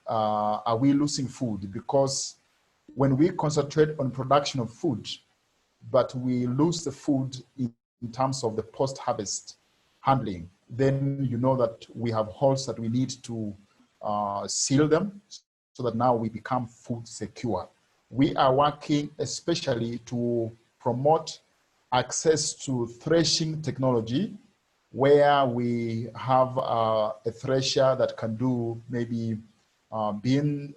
are we losing food? Because when we concentrate on production of food, but we lose the food in terms of the post-harvest handling, then you know that we have holes that we need to seal them so that now we become food secure. We are working especially to promote access to threshing technology, where we have a thresher that can do maybe soybean,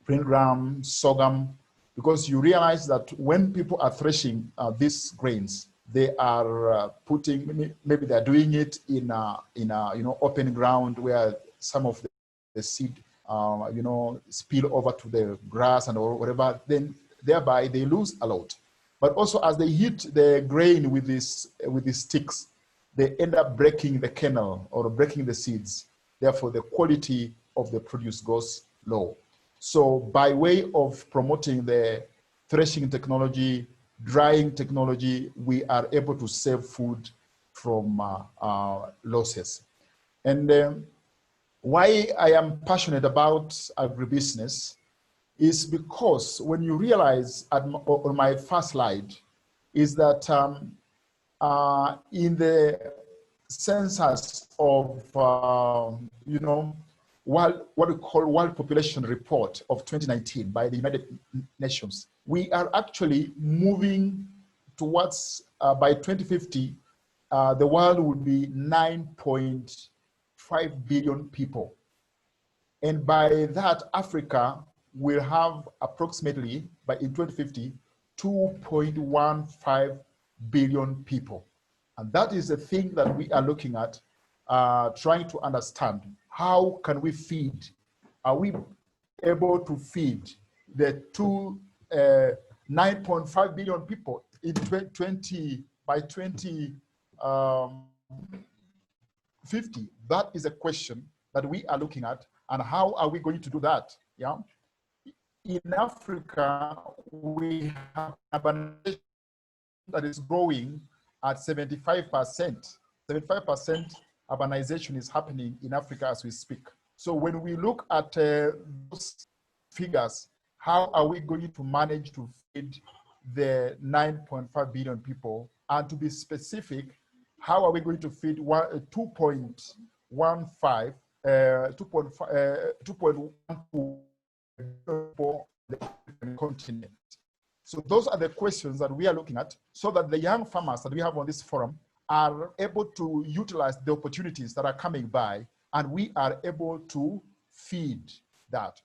green gram, sorghum, because you realize that when people are threshing these grains, they are putting, maybe they're doing it in a open ground where some of the seed spill over to the grass and or whatever. Then thereby they lose a lot. But also as they hit the grain with these sticks, they end up breaking the kernel or breaking the seeds. Therefore, the quality of the produce goes low. So by way of promoting the threshing technology, drying technology, we are able to save food from losses. And why I am passionate about agribusiness is because when you realize on my first slide is that in the census of, what we call World Population Report of 2019 by the United Nations, we are actually moving towards, by 2050, the world will be 9.5 billion people. And by that, Africa will have approximately, in 2050, 2.15 billion people. And that is the thing that we are looking at, trying to understand. How can we feed? Are we able to feed the 9.5 billion people in by 2050? That is a question that we are looking at, and how are we going to do that? Yeah. In Africa, we have urbanization that is growing at 75%. 75% urbanization is happening in Africa as we speak. So when we look at those figures, how are we going to manage to feed the 9.5 billion people? And to be specific, how are we going to feed 2.12 for the continent? So those are the questions that we are looking at, so that the young farmers that we have on this forum are able to utilize the opportunities that are coming by, and we are able to feed that.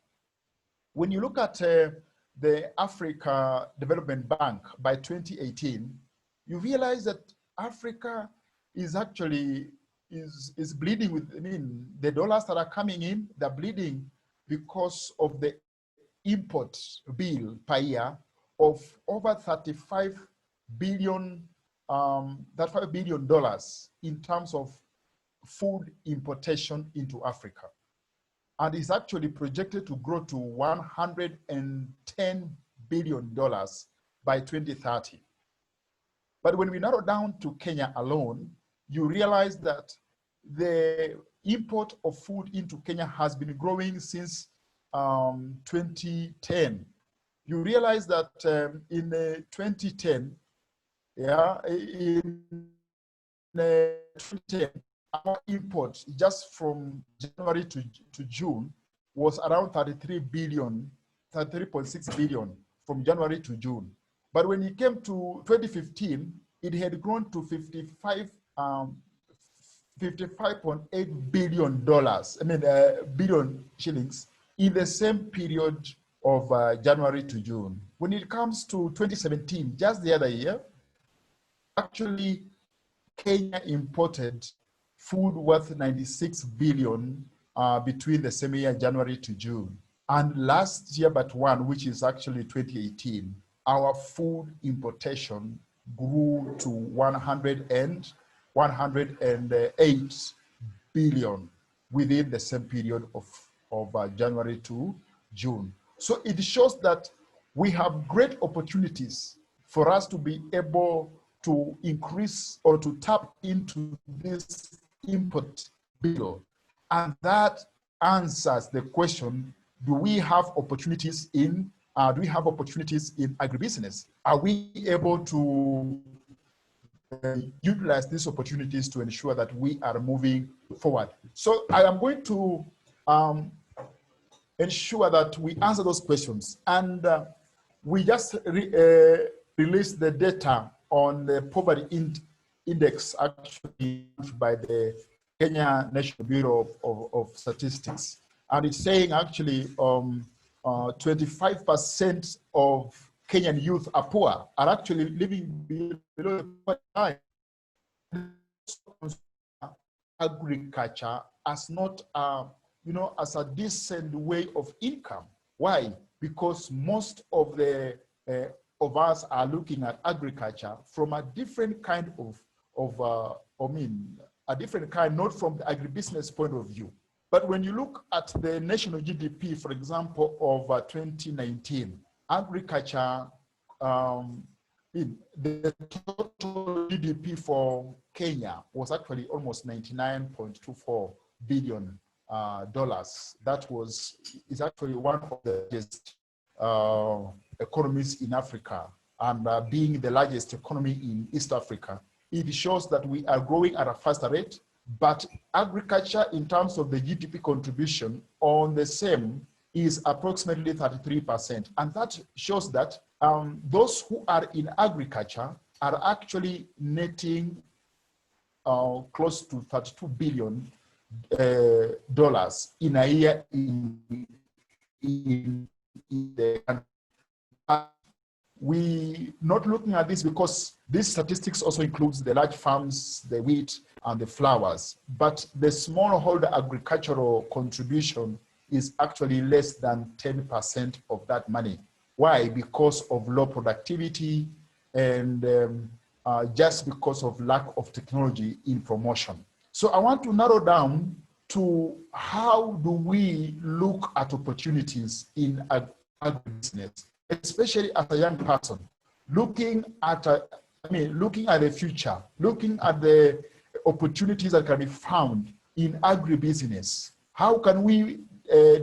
When you look at the Africa Development Bank by 2018, you realize that Africa is actually is bleeding with, the dollars that are coming in, they're bleeding because of the import bill per year of over $35 billion in terms of food importation into Africa. And is actually projected to grow to $110 billion by 2030. But when we narrow down to Kenya alone, you realize that the import of food into Kenya has been growing since 2010. You realize that in 2010, our import just from January to June was around 33.6 billion from January to June. But when it came to 2015, it had grown to $55.8 billion, billion shillings in the same period of January to June. When it comes to 2017, just the other year, actually Kenya imported food worth 96 billion between the same year, January to June. And last year but one, which is actually 2018, our food importation grew to 108 billion within the same period of January to June. So it shows that we have great opportunities for us to be able to increase or to tap into this import bill. And that answers the question, do we have opportunities in agribusiness? Are we able to utilize these opportunities to ensure that we are moving forward? So I am going to ensure that we answer those questions. And we just released the data on the poverty index, actually by the Kenya National Bureau of Statistics. And it's saying actually 25% of Kenyan youth are poor, are actually living below the poverty line. Agriculture as not, as a decent way of income. Why? Because most of us are looking at agriculture from a different kind a different kind, not from the agribusiness point of view. But when you look at the national GDP, for example, of 2019, agriculture, the total GDP for Kenya was actually almost $99.24 billion. That is actually one of the largest economies in Africa, and being the largest economy in East Africa. It shows that we are growing at a faster rate, but agriculture in terms of the GDP contribution on the same is approximately 33%. And that shows that those who are in agriculture are actually netting close to $32 billion in a year in the country. We not looking at this because these statistics also includes the large farms, the wheat, and the flowers. But the smallholder agricultural contribution is actually less than 10% of that money. Why? Because of low productivity and just because of lack of technology in promotion. So I want to narrow down to how do we look at opportunities in agribusiness, especially as a young person, looking at the future, looking at the opportunities that can be found in agribusiness. How can we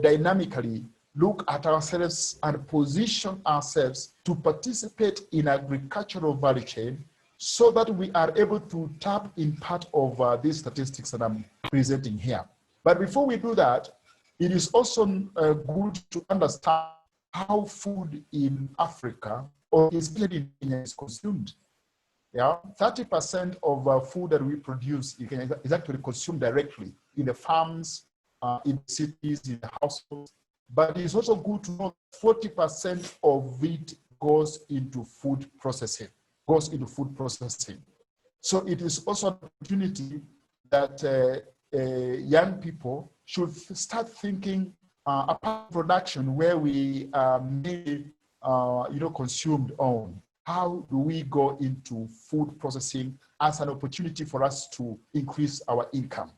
dynamically look at ourselves and position ourselves to participate in agricultural value chain so that we are able to tap in part of these statistics that I'm presenting here. But before we do that, it is also good to understand how food in Africa, or especially in Kenya, is consumed. Yeah, 30% of food that we produce in Kenya is actually consumed directly in the farms, in cities, in the households. But it's also good to know 40% of it goes into food processing. So it is also an opportunity that young people should start thinking about production where we may, consumed on. How do we go into food processing as an opportunity for us to increase our income?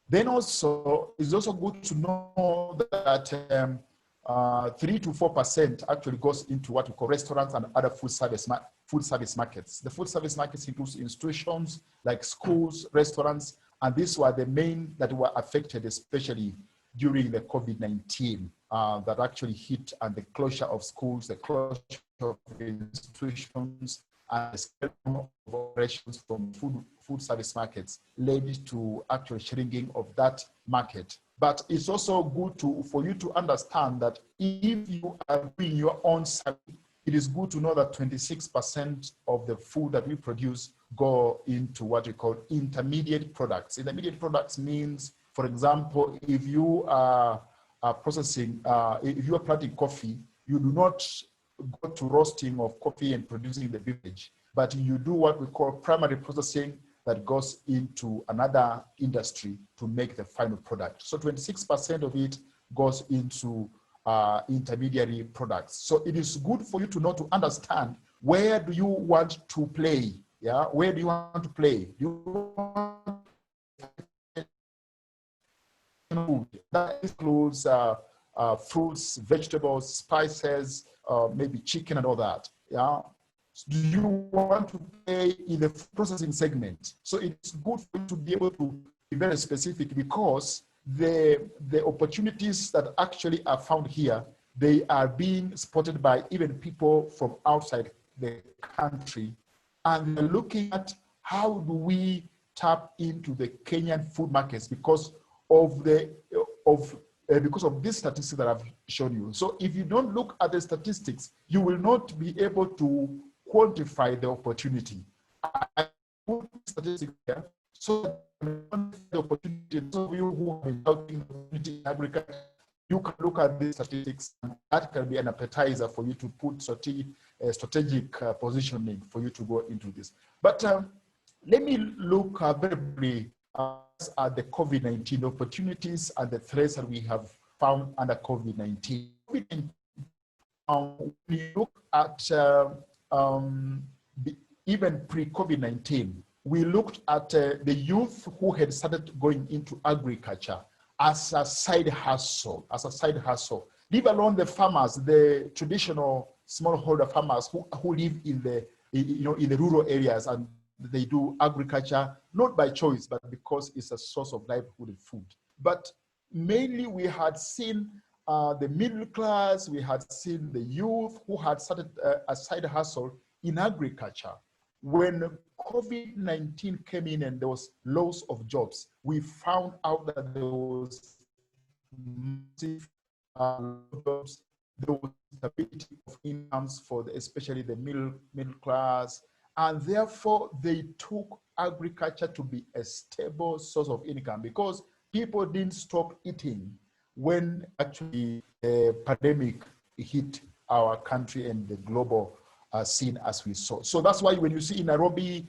Then also, it's also good to know that 3 to 4% actually goes into what we call restaurants and other food service markets. The food service markets includes institutions like schools, restaurants, and these were the main that were affected, especially during the COVID-19 that actually hit, and the closure of schools, the closure of institutions, and the scale of operations from food service markets led to actual shrinking of that market. But it's also good for you to understand that if you are doing your own service, it is good to know that 26% of the food that we produce go into what we call intermediate products. Intermediate products means, for example, if you are processing, if you are planting coffee, you do not go to roasting of coffee and producing the beverage, but you do what we call primary processing that goes into another industry to make the final product. So 26% of it goes into intermediary products. So it is good for you to know, to understand, where do you want to play? Yeah, where do you want to play? Do you want that includes fruits, vegetables, spices, maybe chicken and all that. Yeah. Do you want to play in the processing segment? So it's good for you to be able to be very specific, because the opportunities that actually are found here, they are being spotted by even people from outside the country, and they're looking at how do we tap into the Kenyan food markets because of these statistics that I've shown you. So if you don't look at the statistics, you will not be able to quantify the opportunity. I put statistics here so the opportunity, so you who have been out in agriculture, you can look at these statistics, and that can be an appetizer for you to put strategic positioning for you to go into this. But let me look very briefly at the COVID-19 opportunities and the threats that we have found under COVID-19. When you look at even pre-COVID-19, we looked at the youth who had started going into agriculture as a side hustle, leave alone the farmers, the traditional smallholder farmers who live in the in the rural areas, and they do agriculture not by choice but because it's a source of livelihood and food. But mainly we had seen the middle class, we had seen the youth who had started a side hustle in agriculture. When COVID-19 came in and there was loss of jobs, we found out that there was massive jobs, there was stability of incomes for especially the middle class, and therefore they took agriculture to be a stable source of income because people didn't stop eating when actually the pandemic hit our country and the global scene as we saw. So that's why when you see in Nairobi,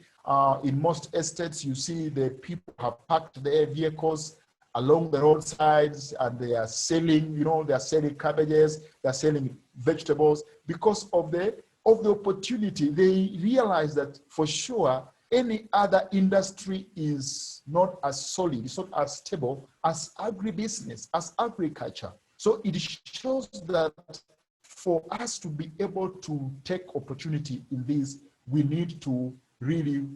in most estates, you see the people have parked their vehicles along the roadsides and they are selling, they are selling cabbages, they are selling vegetables because of the opportunity. They realize that for sure, any other industry is not as solid, it's not as stable as agribusiness, as agriculture. So it shows that for us to be able to take opportunity in this, we need to really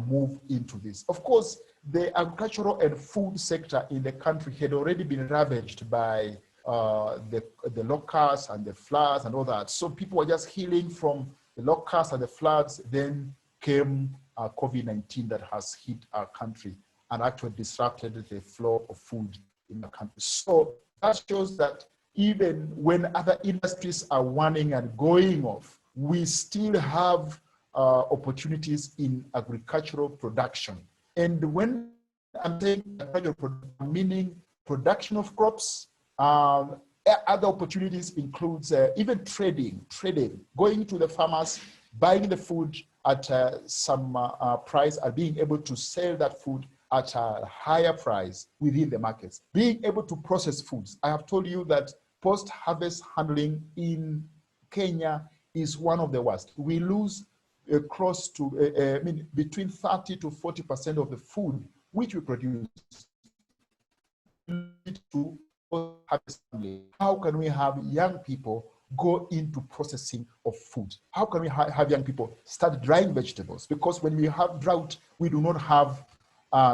move into this. Of course, the agricultural and food sector in the country had already been ravaged by the locusts and the floods and all that. So people were just healing from the locusts and the floods. Then came COVID-19 that has hit our country and actually disrupted the flow of food in the country. So that shows that even when other industries are warning and going off, we still have opportunities in agricultural production. And when I'm saying agricultural production, meaning production of crops, other opportunities includes even trading, going to the farmers, buying the food at some price and being able to sell that food at a higher price within the markets. Being able to process foods. I have told you that post-harvest handling in Kenya is one of the worst. We lose close to, between 30 to 40% of the food which we produce to post-harvest handling. How can we have young people go into processing of food? How can we have young people start drying vegetables? Because when we have drought, we do not have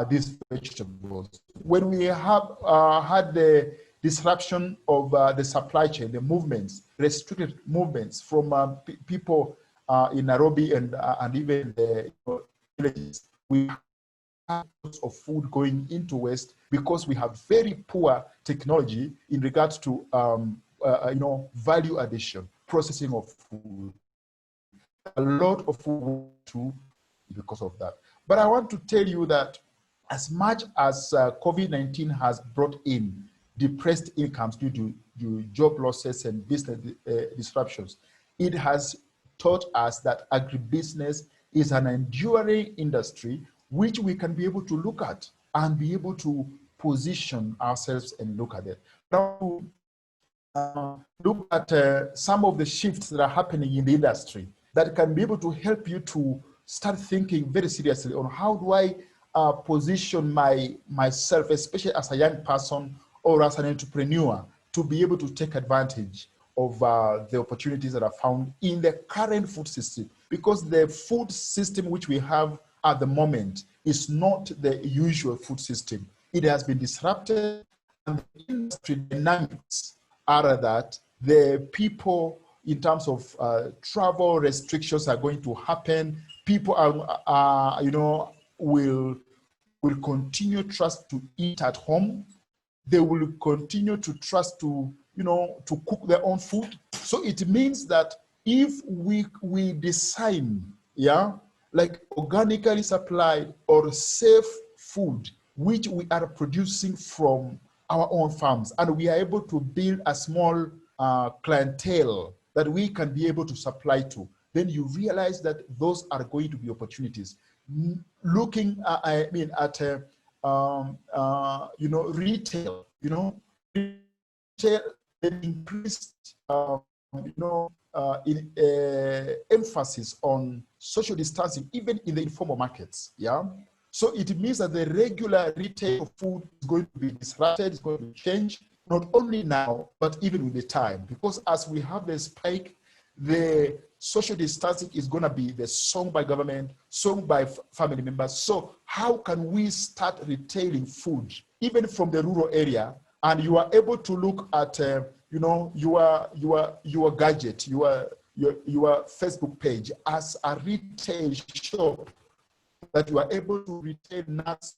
these vegetables. When we have had the disruption of the supply chain, the movements, restricted movements from people in Nairobi and even the villages, we have lots of food going into waste because we have very poor technology in regards to value addition, processing of food. A lot of food too because of that. But I want to tell you that as much as COVID-19 has brought in depressed incomes due to job losses and business disruptions, it has taught us that agribusiness is an enduring industry which we can be able to look at and be able to position ourselves and look at it. Now, look at some of the shifts that are happening in the industry that can be able to help you to start thinking very seriously on how do I position myself, especially as a young person or as an entrepreneur, to be able to take advantage of the opportunities that are found in the current food system. Because the food system which we have at the moment is not the usual food system. It has been disrupted And the industry dynamics are that the people, in terms of travel restrictions, are going to happen. People are will continue trust to eat at home. They will continue to trust to cook their own food. So it means that if we design, like organically supplied or safe food, which we are producing from our own farms, and we are able to build a small clientele that we can be able to supply to, then you realize that those are going to be opportunities. Looking at retail, retail increased emphasis on social distancing, even in the informal markets. So it means that the regular retail of food is going to be disrupted, it's going to change, not only now, but even with the time. Because as we have the spike, the social distancing is going to be the song by government, sung by family members. So how can we start retailing food, even from the rural area? And you are able to look at, your gadget, your Facebook page as a retail shop, that you are able to retail nuts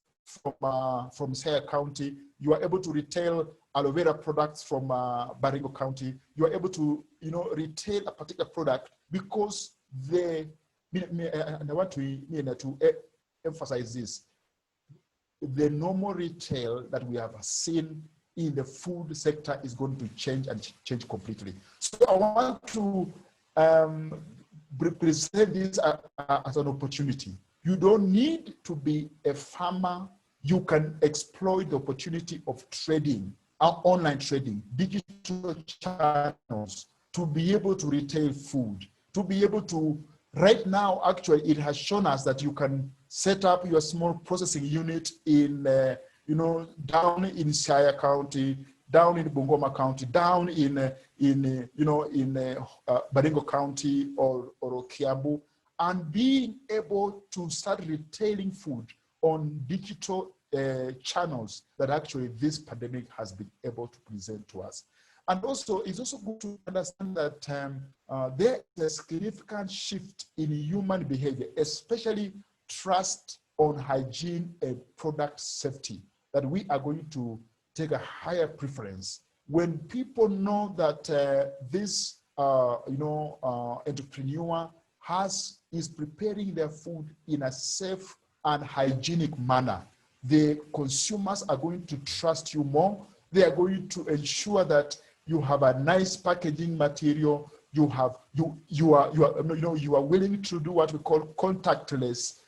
from Saya County. You are able to retail aloe vera products from Baringo County. You are able to, retail a particular product because and I want to emphasize this. The normal retail that we have seen in the food sector is going to change and change completely. So I want to present this as an opportunity. You don't need to be a farmer. You can exploit the opportunity of trading, online trading, digital channels, to be able to retail food, to be able to, right now, actually, it has shown us that you can set up your small processing unit in, down in Saya County, down in Bungoma County, down in Baringo County or Kiambu, and being able to start retailing food on digital channels that actually this pandemic has been able to present to us. And also, it's also good to understand that there is a significant shift in human behavior, especially trust on hygiene and product safety, that we are going to take a higher preference. When people know that this entrepreneur is preparing their food in a safe and hygienic manner, the consumers are going to trust you more. They are going to ensure that you have a nice packaging material. You are willing to do what we call contactless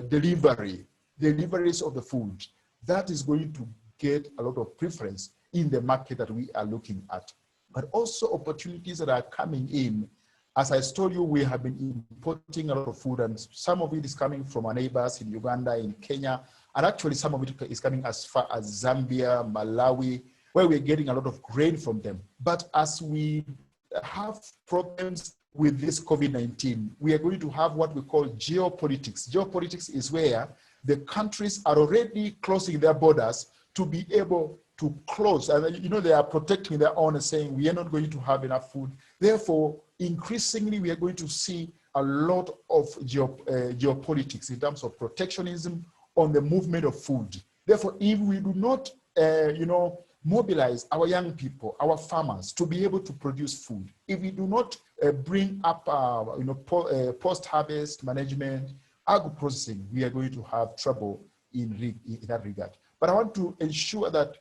deliveries of the food. That is going to get a lot of preference in the market that we are looking at. But also opportunities that are coming in. As I told you, we have been importing a lot of food, and some of it is coming from our neighbors in Uganda, in Kenya, and actually some of it is coming as far as Zambia, Malawi, where we're getting a lot of grain from them. But as we have problems with this COVID-19, we are going to have what we call geopolitics. Geopolitics is where the countries are already closing their borders to be able to close. And they are protecting their own and saying, we are not going to have enough food. Therefore, increasingly, we are going to see a lot of geopolitics in terms of protectionism on the movement of food. Therefore, if we do not, mobilize our young people, our farmers, to be able to produce food, if we do not bring up, post-harvest management, agro-processing, we are going to have trouble in that regard. But I want to ensure that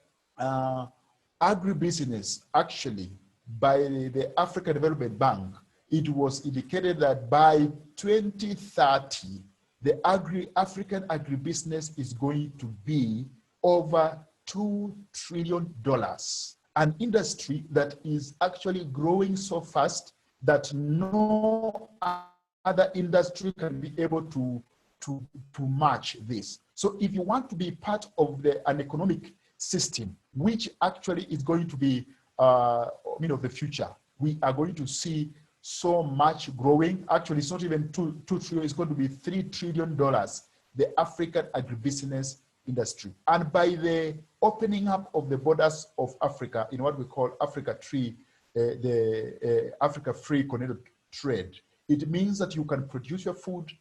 agribusiness, actually, by the African Development Bank, it was indicated that by 2030, the African agribusiness is going to be over $2 trillion. An industry that is actually growing so fast that no other industry can be able to match this. So if you want to be part of an economic system, which actually is going to be the future, we are going to see so much growing. Actually, it's not even 2 trillion, it's going to be $3 trillion. The African agribusiness industry. And by the opening up of the borders of Africa in what we call Africa Free Connected Trade, it means that you can produce your food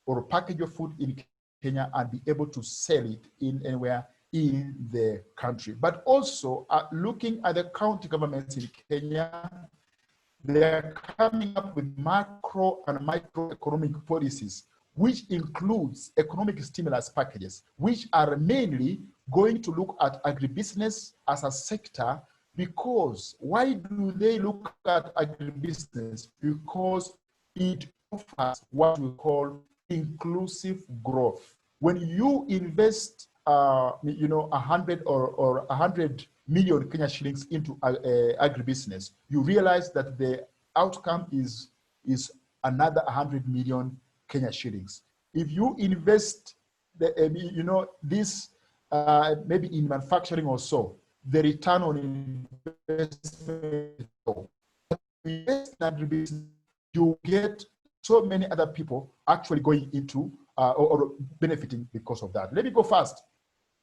or package your food in Kenya and be able to sell it in anywhere in the country. But also looking at the county governments in Kenya, they are coming up with macro and microeconomic policies, which includes economic stimulus packages, which are mainly going to look at agribusiness as a sector. Because why do they look at agribusiness? Because it offers what we call inclusive growth. When you invest, 100 or 100 million Kenya shillings into agribusiness, you realize that the outcome is another 100 million Kenya shillings. If you invest, maybe in manufacturing or so, the return on investment, you get so many other people actually going into or benefiting because of that. Let me go fast.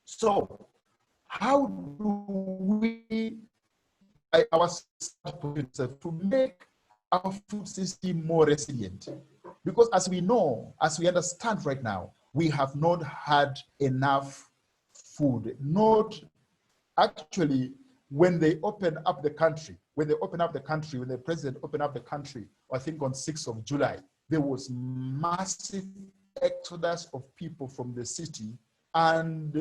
So how do we, to make our food system more resilient? Because as we know, as we understand right now, we have not had enough food. Not actually, when they open up the country, when the president opened up the country, I think on 6th of July, there was massive exodus of people from the city. And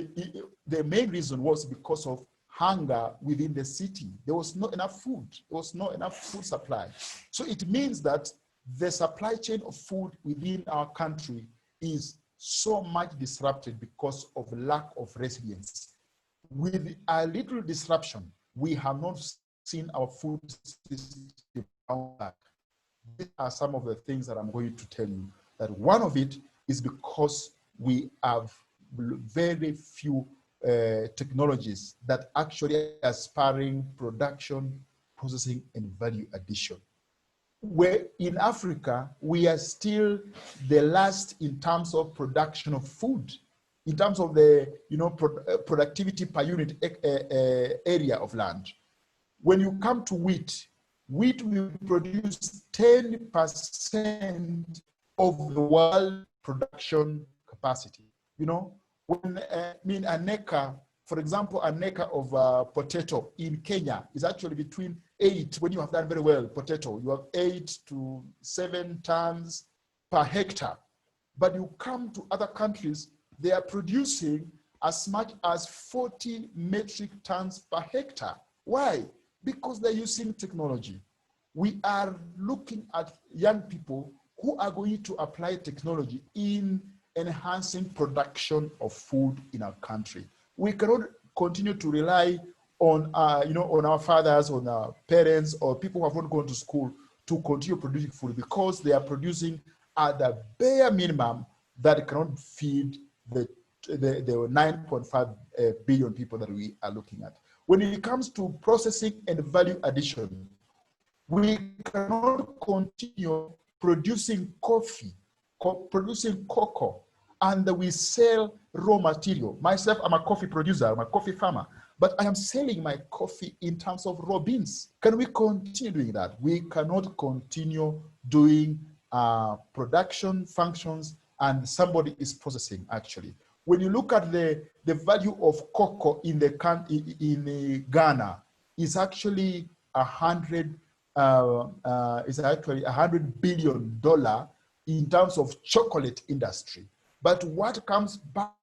the main reason was because of hunger within the city. There was not enough food. There was not enough food supply. So it means that the supply chain of food within our country is so much disrupted because of lack of resilience. With a little disruption, we have not seen our food system bounce back. These are some of the things that I'm going to tell you. That one of it is because we have very few technologies that actually are spurring production, processing, and value addition. Where in Africa, we are still the last in terms of production of food, in terms of the productivity per unit area of land. When you come to wheat will produce 10% of the world production capacity. When an acre, for example, an acre of potato in Kenya is actually between 8, when you have done very well, potato, you have 8 to 7 tons per hectare. But you come to other countries, they are producing as much as 40 metric tons per hectare. Why? Because they're using technology. We are looking at young people who are going to apply technology in enhancing production of food in our country. We cannot continue to rely on, on our fathers, on our parents, or people who have not gone to school to continue producing food, because they are producing at the bare minimum that cannot feed the 9.5 billion people that we are looking at. When it comes to processing and value addition, we cannot continue producing coffee, producing cocoa, and we sell raw material. Myself, I'm a coffee producer, I'm a coffee farmer, but I am selling my coffee in terms of raw beans. Can we continue doing that? We cannot continue doing production functions and somebody is processing, actually. When you look at the value of cocoa in Ghana, is actually $100 billion in terms of chocolate industry. But what comes back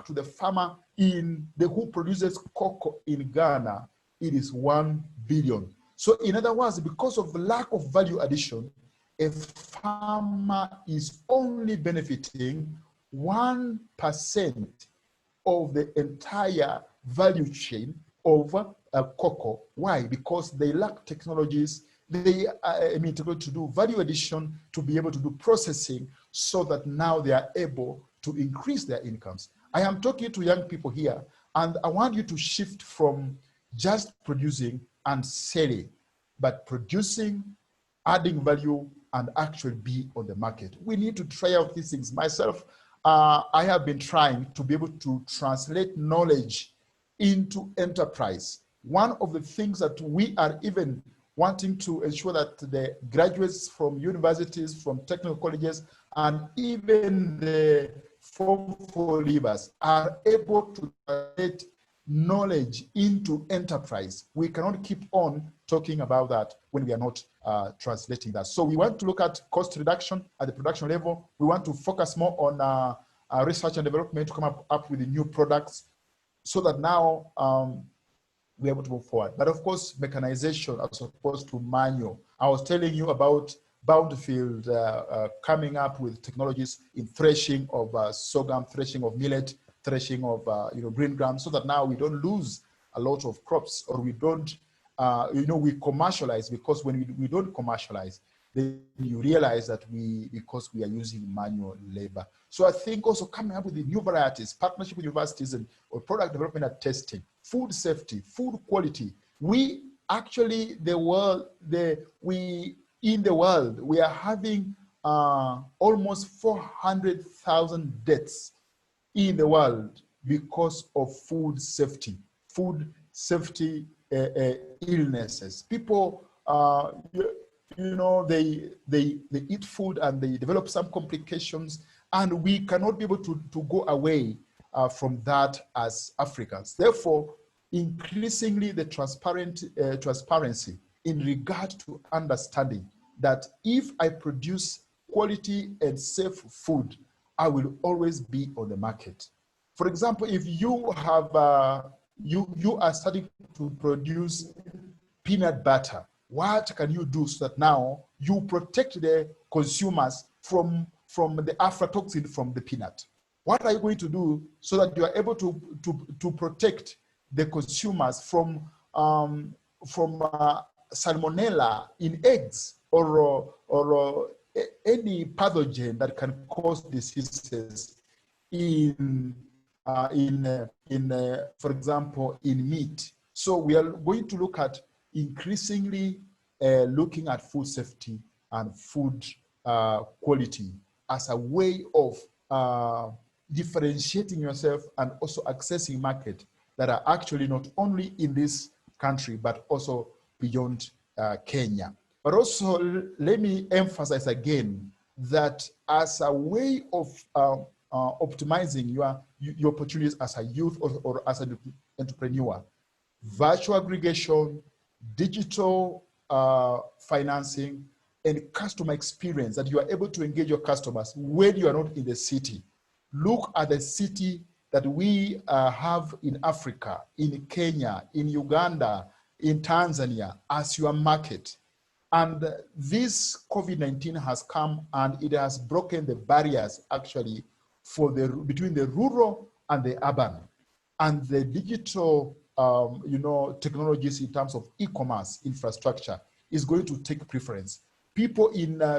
to the farmer who produces cocoa in Ghana, it is $1 billion. So in other words, because of lack of value addition, a farmer is only benefiting 1% of the entire value chain of cocoa. Why? Because they lack technologies. They to do value addition, to be able to do processing, so that now they are able to increase their incomes. I am talking to young people here, and I want you to shift from just producing and selling, but producing, adding value, and actually be on the market. We need to try out these things. Myself, I have been trying to be able to translate knowledge into enterprise. One of the things that we are even wanting to ensure that the graduates from universities, from technical colleges, and even the Form 4 leavers are able to translate knowledge into enterprise. We cannot keep on talking about that when we are not translating that. So we want to look at cost reduction at the production level. We want to focus more on research and development to come up with the new products so that now we're able to move forward. But of course, mechanization as opposed to manual. I was telling you about Bountyfield coming up with technologies in threshing of sorghum, threshing of millet, threshing of green grams, so that now we don't lose a lot of crops, or we don't, we commercialize, because when we don't commercialize, then you realize that because we are using manual labor. So I think also coming up with the new varieties, partnership with universities or product development and testing, food safety, food quality. We actually, in the world, we are having almost 400,000 deaths in the world because of food safety illnesses. People, they eat food and they develop some complications, and we cannot be able to go away from that as Africans. Therefore, increasingly the transparency in regard to understanding that if I produce quality and safe food, I will always be on the market. For example, if you have you are starting to produce peanut butter, what can you do so that now you protect the consumers from the aflatoxin from the peanut? What are you going to do so that you are able to protect the consumers from salmonella in eggs or any pathogen that can cause diseases for example, in meat? So we are going to look at increasingly looking at food safety and food quality as a way of differentiating yourself and also accessing market that are actually not only in this country, but also beyond Kenya. But also, let me emphasize again that as a way of optimizing your opportunities as a youth or as an entrepreneur, virtual aggregation, digital financing, and customer experience, that you are able to engage your customers when you are not in the city. Look at the city that we have in Africa, in Kenya, in Uganda, in Tanzania as your market. And this COVID-19 has come and it has broken the barriers actually between the rural and the urban. And the digital technologies in terms of e-commerce infrastructure is going to take preference. People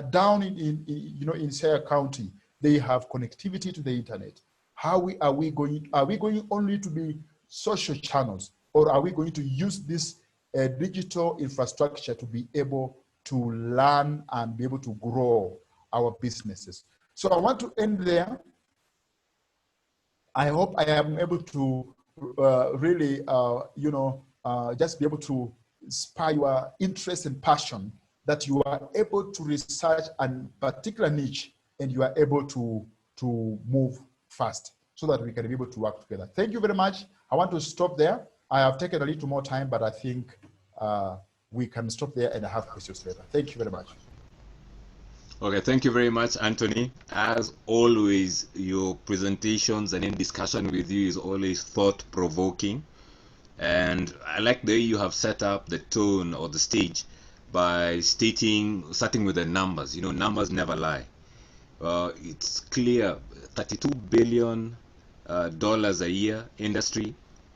down in Shire County, they have connectivity to the internet. How are we going only to be social channels, or are we going to use this digital infrastructure to be able to learn and be able to grow our businesses? So I want to end there. I hope I am able to really, just be able to inspire your interest and passion, that you are able to research a particular niche and you are able to move fast so that we can be able to work together. Thank you very much. I want to stop there. I have taken a little more time, but I think we can stop there and have questions later. Thank you very much. Okay, thank you very much, Antony. As always, your presentations and in discussion with you is always thought-provoking. And I like the way you have set up the tone or the stage by starting with the numbers. Numbers never lie. It's clear, $32 billion a year industry,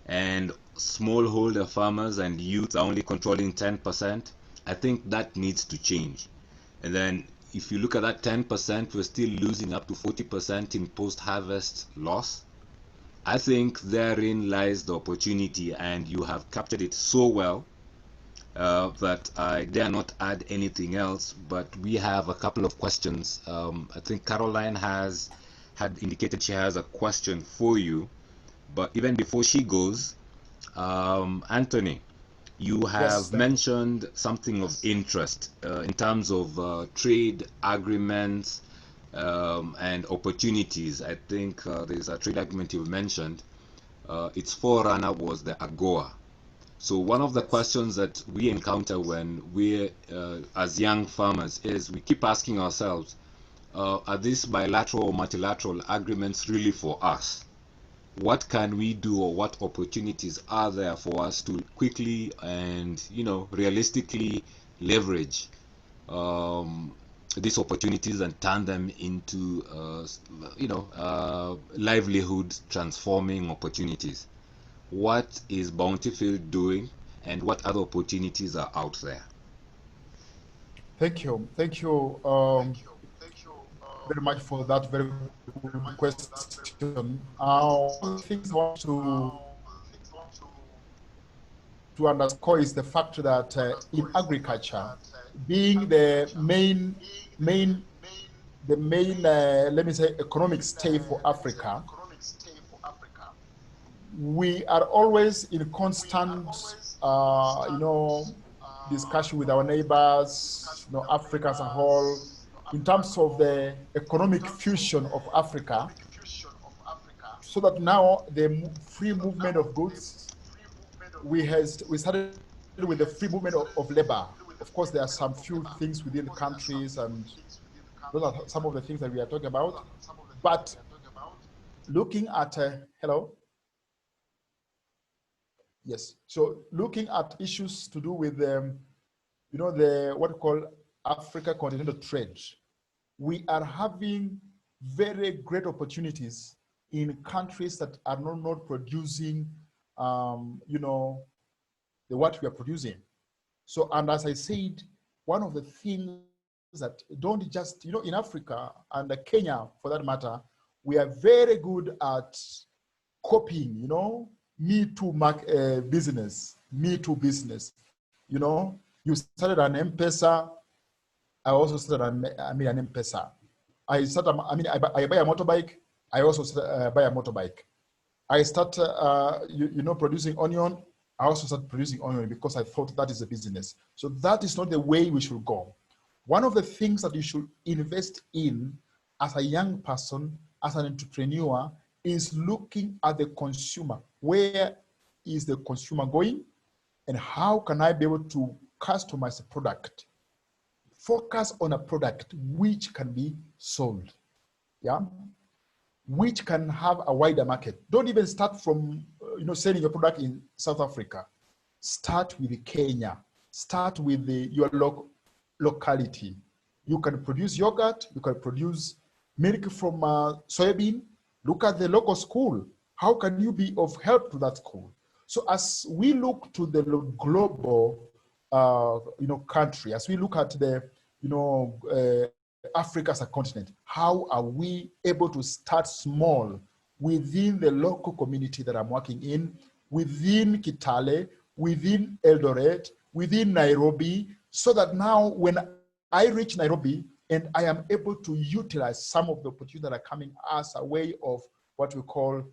and smallholder farmers and youth are only controlling 10%. I think that needs to change. And then if you look at that 10%, we're still losing up to 40% in post-harvest loss. I think therein lies the opportunity, and you have captured it so well that I dare not add anything else, but we have a couple of questions. I think Caroline has had indicated she has a question for you. But even before she goes, Antony, you have mentioned something of interest in terms of trade agreements and opportunities. I think there's a trade agreement you mentioned. Its forerunner was the AGOA. So one of the questions that we encounter when we're as young farmers is we keep asking ourselves, are these bilateral or multilateral agreements really for us? What can we do, or what opportunities are there for us to quickly and realistically leverage these opportunities and turn them into livelihood transforming opportunities? What is Bountiful doing, and what other opportunities are out there? Thank you very much for that very good question. Things I want to underscore is the fact that in agriculture, being the main let me say economic stay for Africa, we are always in constant discussion with our neighbors, Africa as a whole, in terms of the economic fusion of Africa, so that now the free movement of goods, we started with the free movement of labor. Of course, there are some few things within the countries, and those are some of the things that we are talking about. But looking at, hello? Yes, so looking at issues to do with, what we call Africa continental trade, we are having very great opportunities in countries that are not producing, what we are producing. So, and as I said, one of the things that don't just, in Africa and Kenya, for that matter, we are very good at copying, me too business, me too business. You started an M-Pesa, I also started an M-Pesa. I buy a motorbike, I also buy a motorbike. I start, producing onion, I also start producing onion because I thought that is a business. So that is not the way we should go. One of the things that you should invest in as a young person, as an entrepreneur, is looking at the consumer. Where is the consumer going? And how can I be able to customize a product? Focus on a product which can be sold, which can have a wider market. Don't even start from, selling your product in South Africa. Start with Kenya. Start with your locality. You can produce yogurt. You can produce milk from soybean. Look at the local school. How can you be of help to that school? So as we look to the global, country, as we look at the, Africa as a continent, how are we able to start small within the local community that I'm working in, within Kitale, within Eldoret, within Nairobi, so that now when I reach Nairobi and I am able to utilize some of the opportunities that are coming as a way of what we call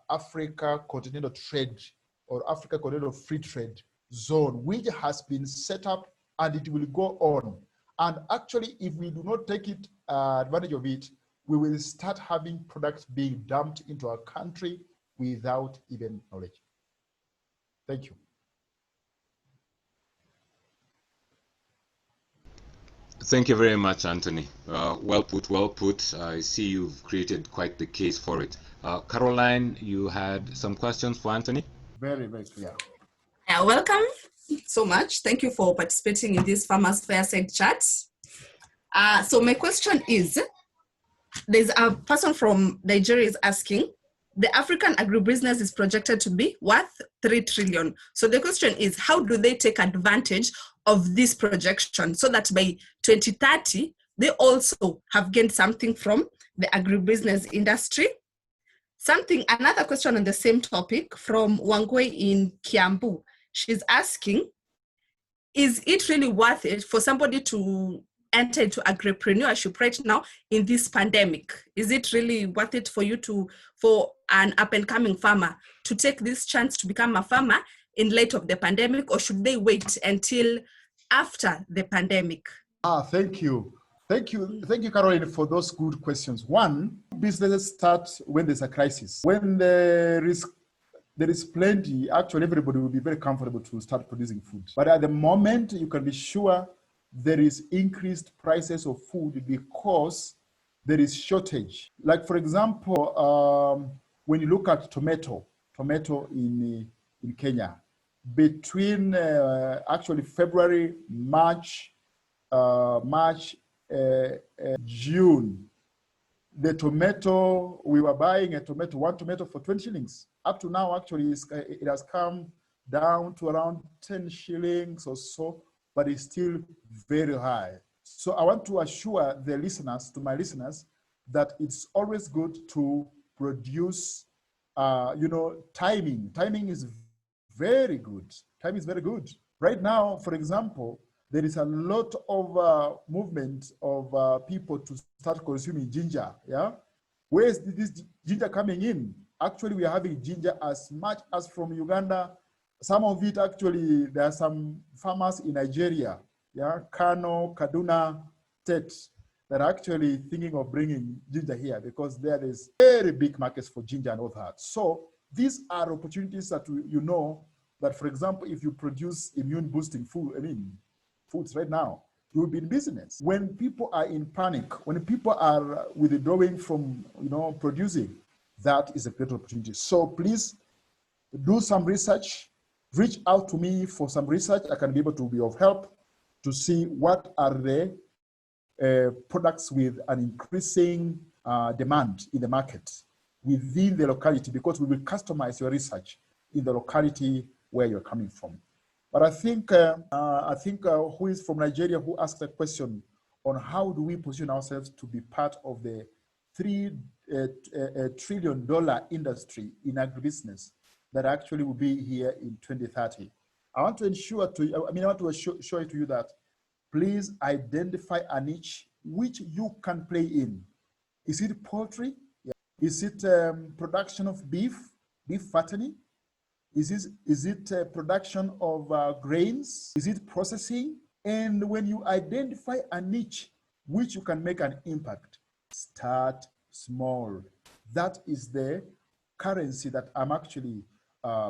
Africa Continental Trade or Africa Continental Free Trade Zone, which has been set up and it will go on. And actually, if we do not take advantage of it, we will start having products being dumped into our country without even knowledge. Thank you. Thank you very much, Antony. Well put. I see you've created quite the case for it. Caroline, you had some questions for Antony? Very, very clear. Welcome so much. Thank you for participating in this Farmers Fireside Chat. So my question is, there's a person from Nigeria is asking, the African agribusiness is projected to be worth 3 trillion. So the question is, how do they take advantage of this projection so that by 2030, they also have gained something from the agribusiness industry? Another question on the same topic from Wangwe in Kiambu. She's asking, is it really worth it for somebody to enter into agripreneurship right now in this pandemic? Is it really worth it for you for an up-and-coming farmer to take this chance to become a farmer in light of the pandemic, or should they wait until after the pandemic? Thank you. Thank you, Caroline, for those good questions. One, businesses start when there's a crisis. When there is plenty, actually everybody will be very comfortable to start producing food. But at the moment, you can be sure there is increased prices of food because there is shortage. Like, for example, when you look at tomato in Kenya, between actually February, March, June, the tomato, we were buying one tomato for 20 shillings. Up to now, actually, it has come down to around 10 shillings or so, but it's still very high. So I want to assure my listeners, that it's always good to produce, timing. Timing is very good. Time is very good. Right now, for example, there is a lot of movement of people to start consuming ginger. Yeah, where is this ginger coming in? Actually, we are having ginger as much as from Uganda. Some of it actually, there are some farmers in Nigeria, yeah, Kano, Kaduna State, that are actually thinking of bringing ginger here because there is very big markets for ginger and all that. So these are opportunities that that, for example, if you produce immune boosting foods right now, you will be in business. When people are in panic, when people are withdrawing from producing, that is a great opportunity. So please do some research, reach out to me for some research. I can be able to be of help to see what are the products with an increasing demand in the market within the locality, because we will customize your research in the locality where you're coming from. But I think who is from Nigeria who asked a question on how do we position ourselves to be part of the $3 trillion industry in agribusiness that actually will be here in 2030. I want to assure to you that please identify a niche which you can play in. Is it poultry? Yeah. Is it production of beef fattening? Is it production of grains? Is it processing? And when you identify a niche which you can make an impact, start small. That is the currency that I'm actually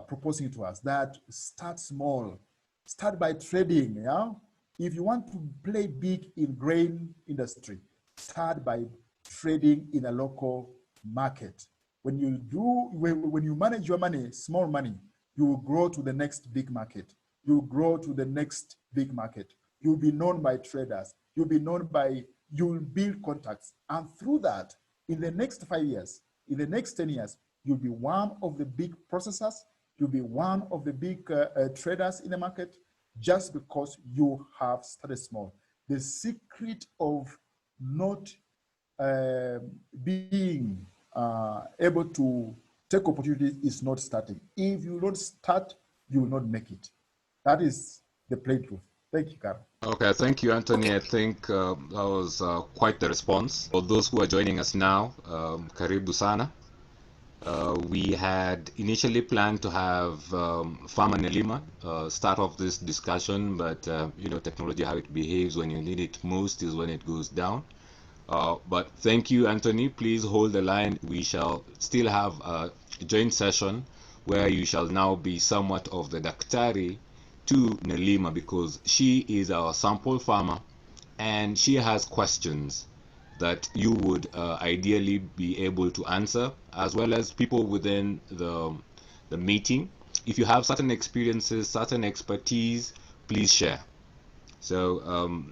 proposing to us, that start small. Start by trading, yeah? If you want to play big in grain industry, start by trading in a local market. When you manage your money, small money, you will grow to the next big market. You will grow to the next big market. You'll be known by traders. You'll build contacts. And through that, in the next 5 years, in the next 10 years, you'll be one of the big processors. You'll be one of the big traders in the market, just because you have started small. The secret of not being able to take opportunities is not starting. If you don't start, you will not make it. That is the plain truth. Thank you, Carol. Okay, thank you, Antony. I think that was quite the response. For those who are joining us now, karibu sana. We had initially planned to have Farmer Nelima start off this discussion, but technology, how it behaves when you need it most is when it goes down. But thank you, Antony. Please hold the line. We shall still have a joint session where you shall now be somewhat of the daktari to Nelima, because she is our sample farmer and she has questions that you would ideally be able to answer, as well as people within the meeting. If you have certain experiences, certain expertise, please share. So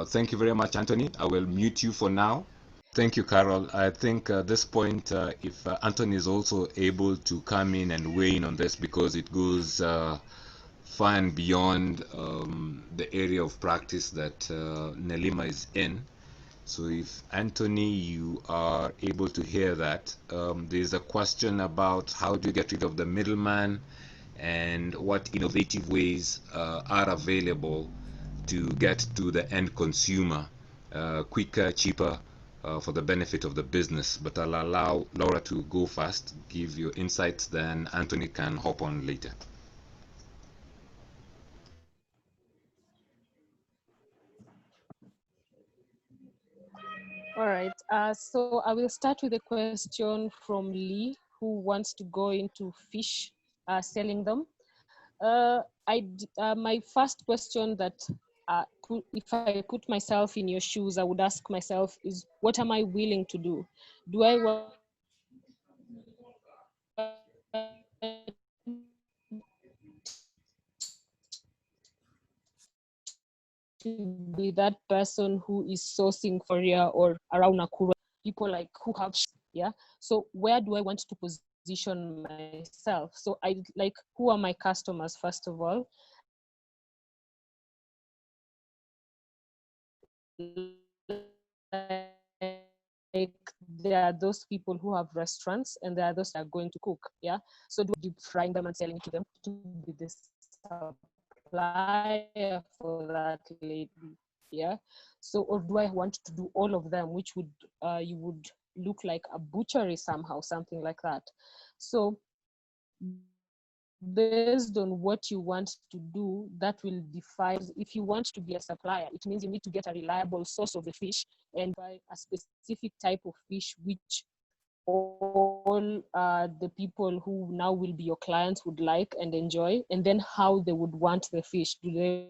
thank you very much, Antony. I will mute you for now. Thank you, Carol. I think at this point, if Antony is also able to come in and weigh in on this, because it goes far and beyond the area of practice that Nelima is in. So if Antony, you are able to hear that, there's a question about how do you get rid of the middleman and what innovative ways are available to get to the end consumer quicker, cheaper, for the benefit of the business. But I'll allow Laura to go first, give your insights, then Antony can hop on later. All right, so I will start with a question from Lee, who wants to go into fish, selling them. My first question that if I put myself in your shoes, I would ask myself is, what am I willing to do? Do I want to be that person who is sourcing for Korea or around Nakuru, people like who have, yeah? So where do I want to position myself? So I like, who are my customers, first of all? Like, there are those people who have restaurants and there are those that are going to cook, yeah? So do I deep frying them and selling to them to be the supplier for that lady, yeah? So, or do I want to do all of them, which would, you would look like a butchery somehow, something like that. So based on what you want to do, that will define. If you want to be a supplier, it means you need to get a reliable source of the fish and buy a specific type of fish which all the people who now will be your clients would like and enjoy, and then how they would want the fish. Do they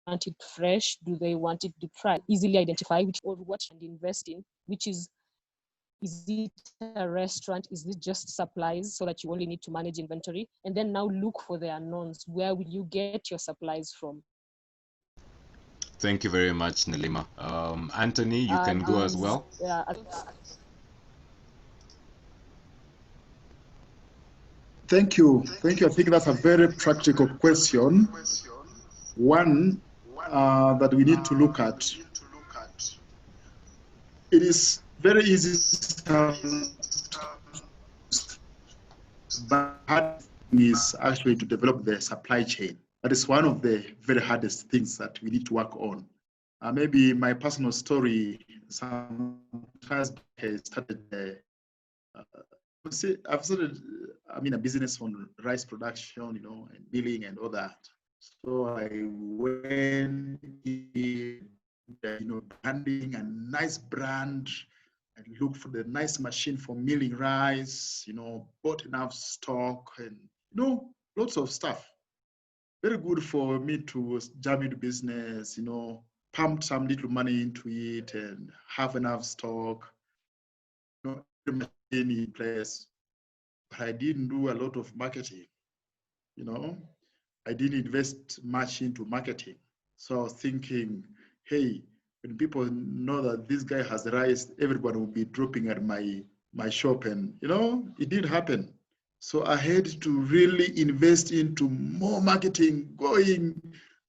want it fresh? Do they want it deep fried? Easily identify which or what and invest in, which is it a restaurant? Is it just supplies so that you only need to manage inventory? And then now look for the unknowns. Where will you get your supplies from? Thank you very much, Nelima. Antony, you can go as well. Yeah. Thank you. Thank you. I think that's a very practical question. One that we need to look at. It is very easy, but hard is actually to develop the supply chain. That is one of the very hardest things that we need to work on. Maybe my personal story, sometimes I started, I've started, a business on rice production, and milling and all that. So I went in, branding a nice brand, and looked for the nice machine for milling rice, bought enough stock and, lots of stuff. Very good for me to jump into business, pumped some little money into it and have enough stock, the machine in place. But I didn't do a lot of marketing, I didn't invest much into marketing. So I was thinking, hey, when people know that this guy has rice, everybody will be dropping at my shop, and it didn't happen. So I had to really invest into more marketing, going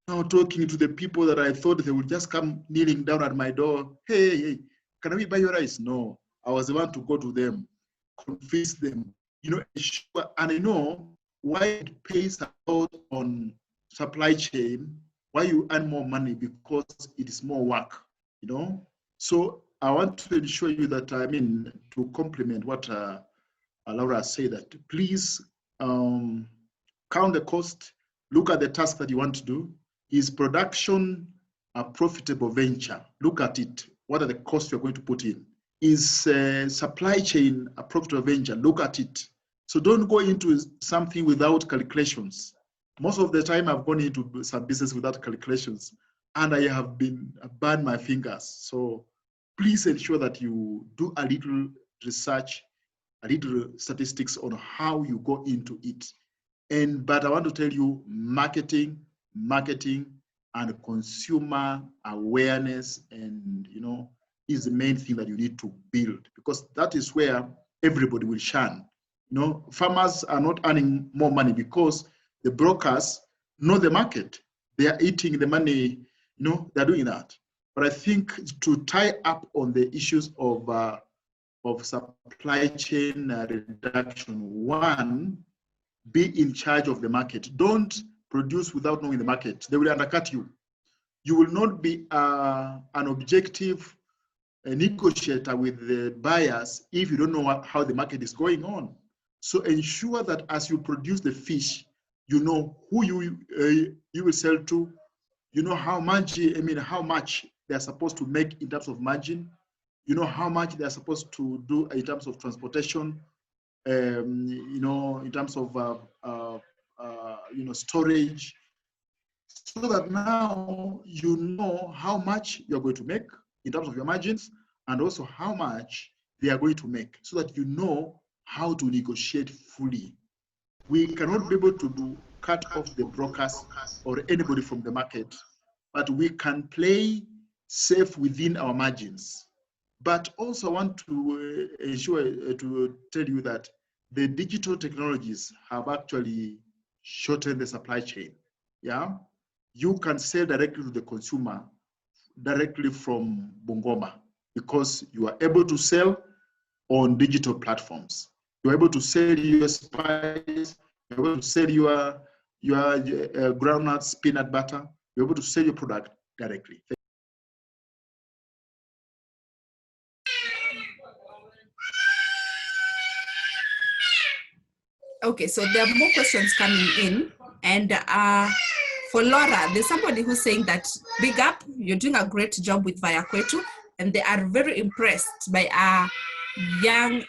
now talking to the people that I thought they would just come kneeling down at my door. Hey, can we buy your rice? No, I was the one to go to them, convince them, and I know why it pays a lot on supply chain, why you earn more money, because it is more work, So I want to ensure you that, to complement what Laura said, that please count the cost, look at the task that you want to do. Is production a profitable venture? Look at it. What are the costs you're going to put in? Is supply chain a profitable venture? Look at it. So don't go into something without calculations. Most of the time I've gone into some business without calculations and I have burned my fingers. So please ensure that you do a little research, a little statistics on how you go into it. But I want to tell you, marketing and consumer awareness and, is the main thing that you need to build, because that is where everybody will shine. Farmers are not earning more money because the brokers know the market. They are eating the money, they're doing that. But I think to tie up on the issues of supply chain reduction, one, be in charge of the market. Don't produce without knowing the market, they will undercut you. You will not be an objective negotiator with the buyers if you don't know how the market is going on. So ensure that as you produce the fish, you know who you will sell to, you know how much they're supposed to make in terms of margin, you know how much they're supposed to do in terms of transportation, you know, in terms of you know, storage, so that now you know how much you're going to make in terms of your margins, and also how much they are going to make, so that you know how to negotiate fully. We cannot be able to cut off the brokers or anybody from the market, but we can play safe within our margins. But also I want to ensure to tell you that the digital technologies have actually shortened the supply chain. Yeah, you can sell directly to the consumer directly from Bungoma, because you are able to sell on digital platforms. You're able to sell your spice, you're able to sell your groundnuts, peanut butter, you're able to sell your product directly. Okay, so there are more questions coming in. And for Laura, there's somebody who's saying that big up, you're doing a great job with Vaya Kwetu, and they are very impressed by a young,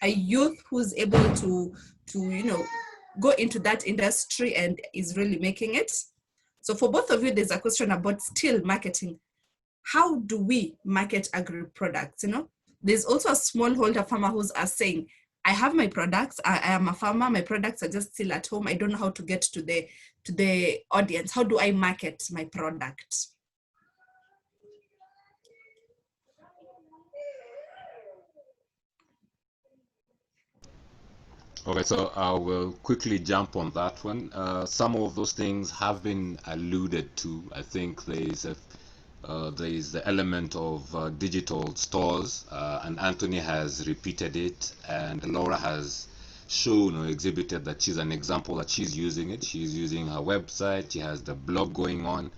a youth who's able to you know, go into that industry and is really making it. So for both of you, there's a question about still marketing. How do we market agri products? You know, there's also a smallholder farmer who's saying, I have my products, I am a farmer, my products are just still at home, I don't know how to get to the audience. How do I market my product? Okay, so I will quickly jump on that one. Some of those things have been alluded to. I think there is the element of digital stores, and Antony has repeated it, and Laura has shown or exhibited that she's an example that she's using it. She's using her website, she has the blog going on,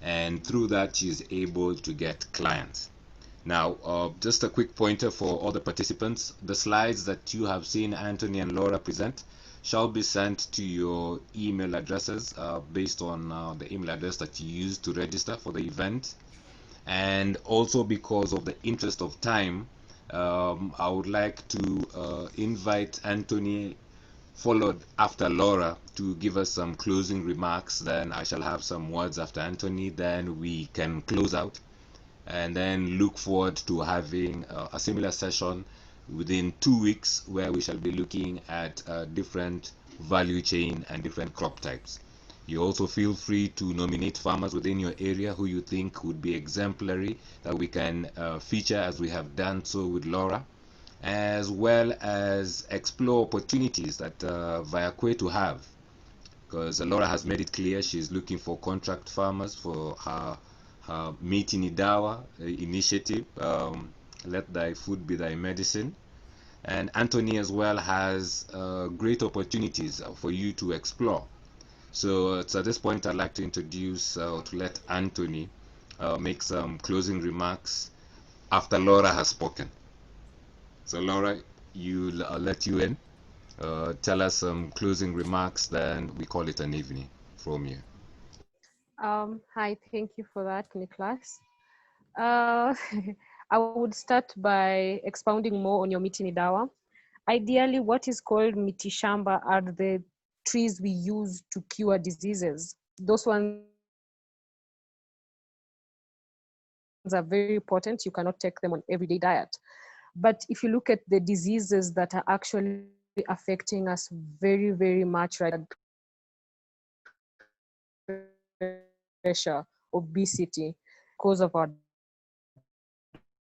and through that she's able to get clients. Now, just a quick pointer for all the participants. The slides that you have seen Antony and Laura present shall be sent to your email addresses based on the email address that you used to register for the event. And also, because of the interest of time, I would like to invite Antony, followed after Laura, to give us some closing remarks. Then I shall have some words after Antony, then we can close out, and then look forward to having a similar session within 2 weeks, where we shall be looking at different value chain and different crop types. You also feel free to nominate farmers within your area who you think would be exemplary, that we can feature, as we have done so with Laura, as well as explore opportunities that Vaya Kwetu have, because Laura has made it clear she's looking for contract farmers for her Miti ni Dawa initiative, Let Thy Food Be Thy Medicine. And Antony as well has great opportunities for you to explore. So at this point, I'd like to introduce to let Antony make some closing remarks after Laura has spoken. So Laura, I'll let you in. Tell us some closing remarks, then we call it an evening from you. Hi, thank you for that, Nicholas. I would start by expounding more on your miti ni dawa. Ideally, what is called miti shamba are the trees we use to cure diseases. Those ones are very important. You cannot take them on everyday diet. But if you look at the diseases that are actually affecting us very, very much right now, pressure, obesity, because of our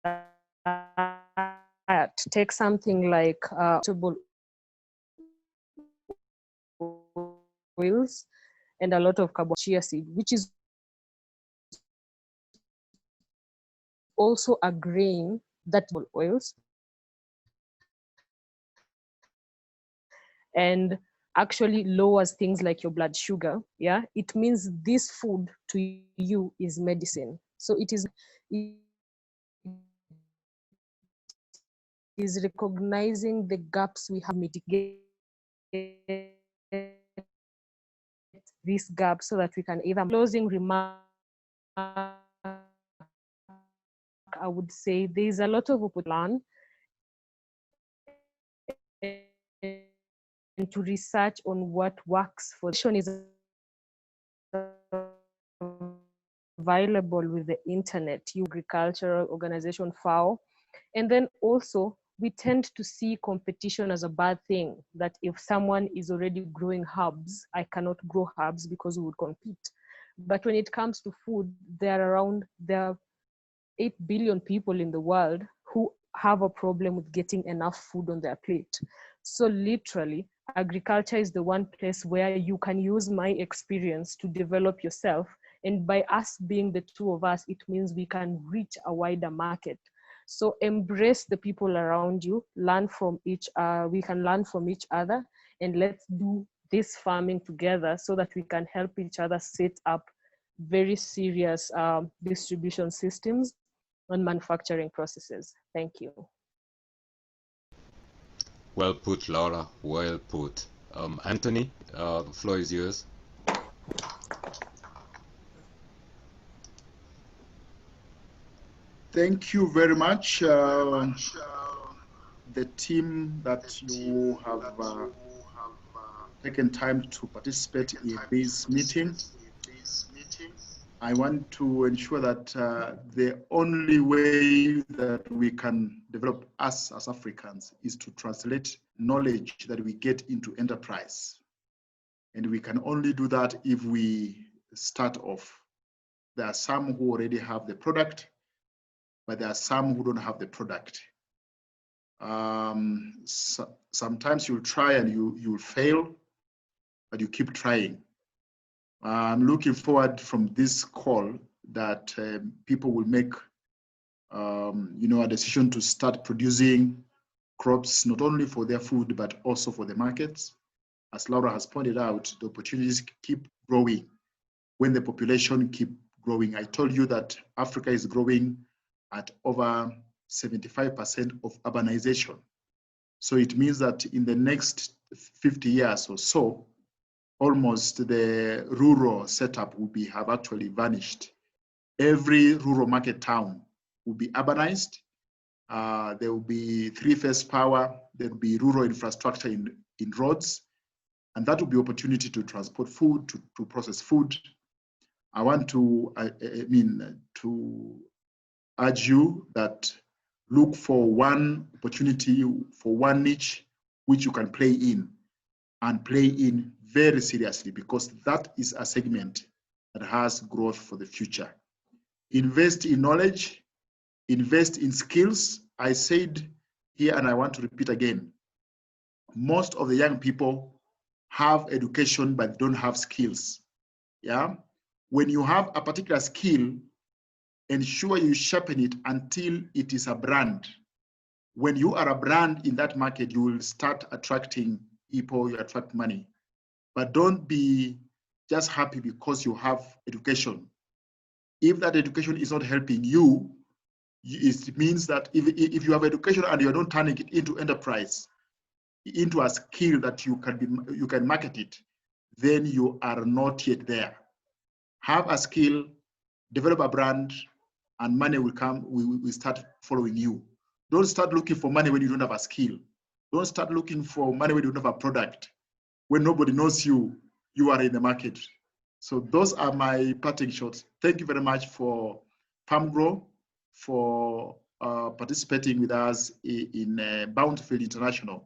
diet. Take something like vegetable oils and a lot of chia seed, which is also a grain that oils. And actually lowers things like your blood sugar, yeah, it means this food to you is medicine. So it is recognizing the gaps we have, mitigate this gap so that we can either. Closing remark, I would say there's a lot of plan and to research on what works for is available with the internet, agricultural organization FAO. And then also we tend to see competition as a bad thing, that if someone is already growing herbs, I cannot grow herbs because we would compete. But when it comes to food, there are 8 billion people in the world who have a problem with getting enough food on their plate. So literally, agriculture is the one place where you can use my experience to develop yourself. And by us being the two of us, it means we can reach a wider market. So embrace the people around you, learn from we can learn from each other, and let's do this farming together so that we can help each other set up very serious distribution systems and manufacturing processes. Thank you. Well put, Laura. Well put. Antony, the floor is yours. Thank you very much. The team that you have taken time to participate in this meeting. I want to ensure that the only way that we can develop us as Africans is to translate knowledge that we get into enterprise. And we can only do that if we start off. There are some who already have the product, but there are some who don't have the product. Sometimes you'll try and you'll fail, but you keep trying. I'm looking forward from this call that people will make, a decision to start producing crops, not only for their food, but also for the markets. As Laura has pointed out, the opportunities keep growing when the population keep growing. I told you that Africa is growing at over 75% of urbanization. So it means that in the next 50 years or so, almost the rural setup will have actually vanished. Every rural market town will be urbanized. There will be three-phase power. There will be rural infrastructure in roads. And that will be opportunity to transport food, to process food. I want to, to urge you that look for one opportunity, for one niche, which you can play in, and play in very seriously, because that is a segment that has growth for the future. Invest in knowledge, invest in skills. I said here, and I want to repeat again, most of the young people have education, but don't have skills. Yeah. When you have a particular skill, ensure you sharpen it until it is a brand. When you are a brand in that market, you will start attracting people, you attract money. But don't be just happy because you have education. If that education is not helping you, it means that if you have education and you're not turning it into enterprise, into a skill that you can market it, then you are not yet there. Have a skill, develop a brand, and money will come, we start following you. Don't start looking for money when you don't have a skill. Don't start looking for money when you don't have a product. When nobody knows you, you are in the market. So those are my parting shots. Thank you very much for FarmGRO, for participating with us in Bountiful International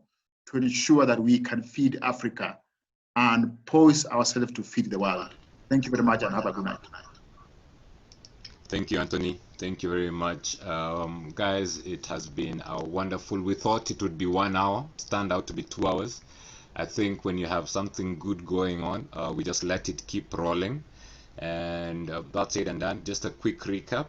to ensure that we can feed Africa and poise ourselves to feed the world. Thank you very much and have a good night. Thank you, Antony. Thank you very much. Guys, it has been wonderful. We thought it would be 1 hour, it turned out to be 2 hours. I think when you have something good going on, we just let it keep rolling. And that's it and done. Just a quick recap.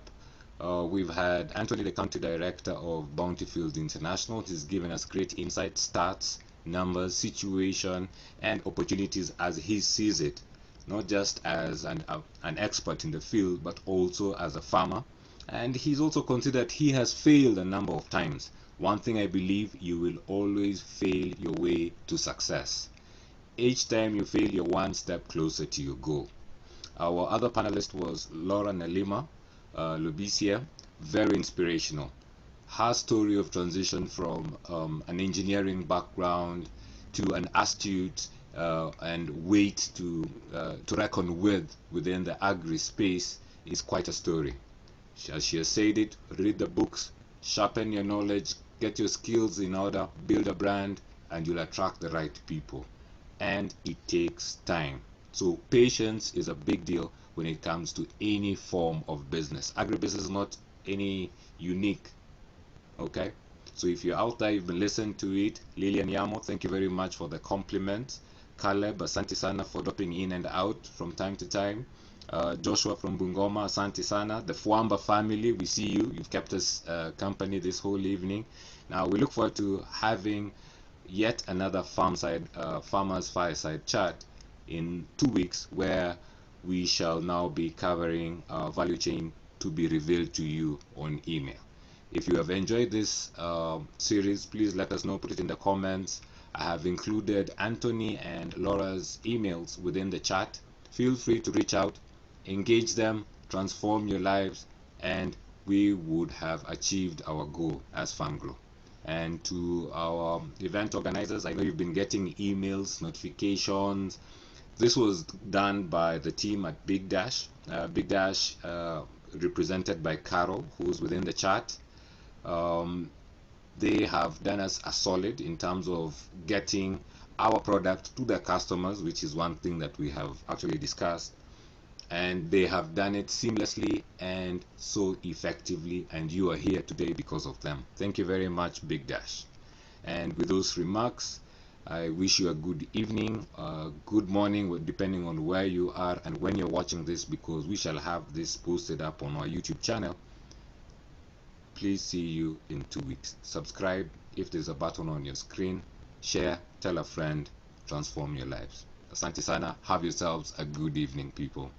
We've had Antony, the Country Director of Bountiful International. He's given us great insight, stats, numbers, situation, and opportunities as he sees it, not just as an expert in the field, but also as a farmer. And he's also considered he has failed a number of times. One thing I believe, you will always fail your way to success. Each time you fail, you're one step closer to your goal. Our other panelist was Laura Nalima Lubisia, very inspirational. Her story of transition from an engineering background to an astute and weight to reckon with within the agri space is quite a story. As she has said it, read the books, sharpen your knowledge, get your skills in order, build a brand, and you'll attract the right people. And it takes time. So patience is a big deal when it comes to any form of business. Agribusiness is not any unique. Okay, so if you're out there, you've been listening to it. Lilian Yamo, thank you very much for the compliment. Caleb, asante sana for dropping in and out from time to time. Joshua from Bungoma, asante sana. The Fuamba family, we see you. You've kept us company this whole evening. Now we look forward to having yet another Farmers Fireside Chat in 2 weeks, where we shall now be covering value chain to be revealed to you on email. If you have enjoyed this series, please let us know, put it in the comments. I have included Antony and Laura's emails within the chat. Feel free to reach out, engage them, transform your lives, and we would have achieved our goal as FarmGRO. And to our event organizers, I know you've been getting emails, notifications. This was done by the team at Big Dash. Big Dash represented by Carol, who's within the chat. They have done us a solid in terms of getting our product to the customers, which is one thing that we have actually discussed, and they have done it seamlessly and so effectively, and you are here today because of them. Thank you very much, Big Dash. And with those remarks, I wish you a good evening, good morning, depending on where you are and when you're watching this, because we shall have this posted up on our YouTube channel. Please see you in 2 weeks. Subscribe if there's a button on your screen. Share, tell a friend, transform your lives. Asante sana. Have yourselves a good evening, people.